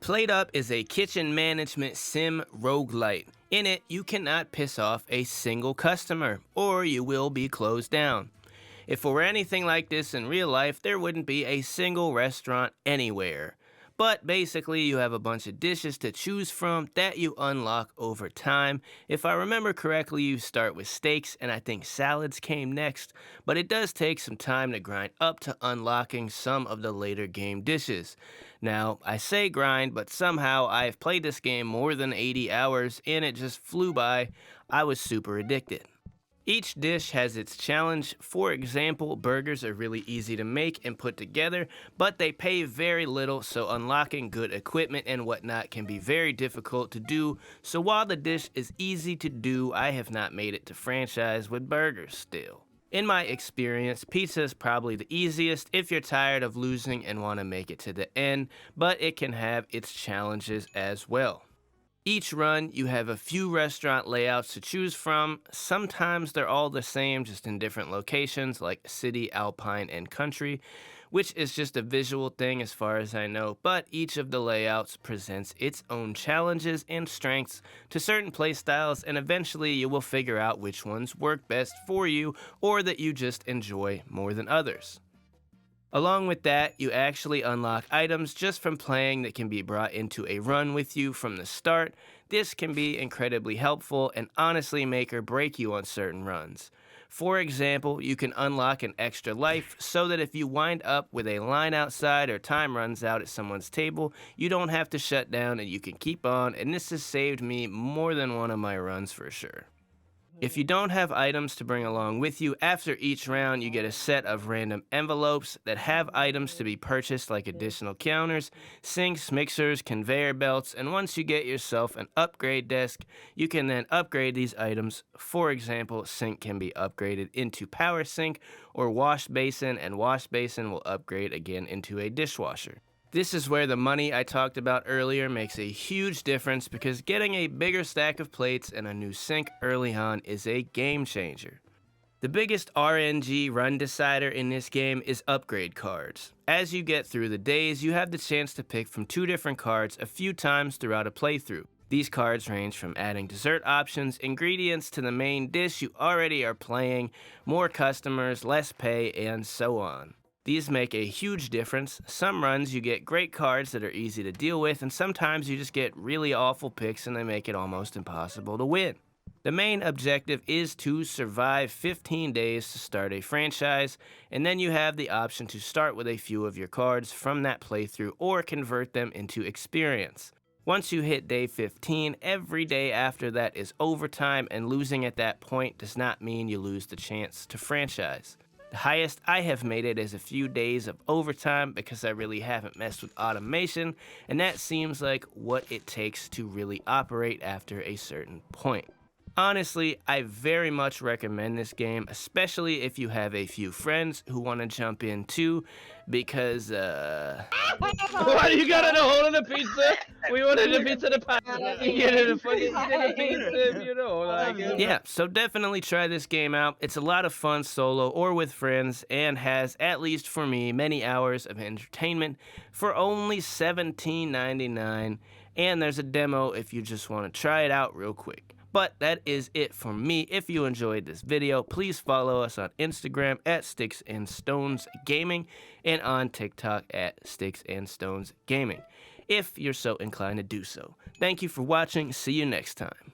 PlateUp is a kitchen management sim roguelite. In it, you cannot piss off a single customer, or you will be closed down. If it were anything like this in real life, there wouldn't be a single restaurant anywhere. But basically, you have a bunch of dishes to choose from that you unlock over time. If I remember correctly, you start with steaks, and I think salads came next, but it does take some time to grind up to unlocking some of the later game dishes. Now, I say grind, but somehow I've played this game more than 80 hours, and it just flew by. I was super addicted. Each dish has its challenge. For example, burgers are really easy to make and put together, but they pay very little, so unlocking good equipment and whatnot can be very difficult to do. So while the dish is easy to do, I have not made it to franchise with burgers still. In my experience, pizza is probably the easiest if you're tired of losing and want to make it to the end, but it can have its challenges as well. Each run, you have a few restaurant layouts to choose from. Sometimes they're all the same, just in different locations like city, alpine, and country, which is just a visual thing as far as I know, but each of the layouts presents its own challenges and strengths to certain playstyles, and eventually you will figure out which ones work best for you or that you just enjoy more than others. Along with that, you actually unlock items just from playing that can be brought into a run with you from the start. This can be incredibly helpful and honestly make or break you on certain runs. For example, you can unlock an extra life so that if you wind up with a line outside or time runs out at someone's table, you don't have to shut down and you can keep on, and this has saved me more than one of my runs for sure. If you don't have items to bring along with you, after each round you get a set of random envelopes that have items to be purchased like additional counters, sinks, mixers, conveyor belts, and once you get yourself an upgrade desk, you can then upgrade these items. For example, sink can be upgraded into power sink or wash basin, and wash basin will upgrade again into a dishwasher. This is where the money I talked about earlier makes a huge difference, because getting a bigger stack of plates and a new sink early on is a game changer. The biggest RNG run decider in this game is upgrade cards. As you get through the days, you have the chance to pick from 2 different cards a few times throughout a playthrough. These cards range from adding dessert options, ingredients to the main dish you already are playing, more customers, less pay, and so on. These make a huge difference. Some runs you get great cards that are easy to deal with, and sometimes you just get really awful picks and they make it almost impossible to win. The main objective is to survive 15 days to start a franchise, and then you have the option to start with a few of your cards from that playthrough or convert them into experience. Once you hit day 15, every day after that is overtime, and losing at that point does not mean you lose the chance to franchise. The highest I have made it is a few days of overtime because I really haven't messed with automation, and that seems like what it takes to really operate after a certain point. Honestly, I very much recommend this game, especially if you have a few friends who want to jump in too, because, Why do you got a hold of the pizza? We wanted a pizza to pass. You get it a fucking pizza, you know, like. Yeah, so definitely try this game out. It's a lot of fun solo or with friends, and has, at least for me, many hours of entertainment for only $17.99, and there's a demo if you just want to try it out real quick. But that is it for me. If you enjoyed this video, please follow us on Instagram at Sticks and Stones Gaming and on TikTok at Sticks and Stones Gaming, if you're so inclined to do so. Thank you for watching. See you next time.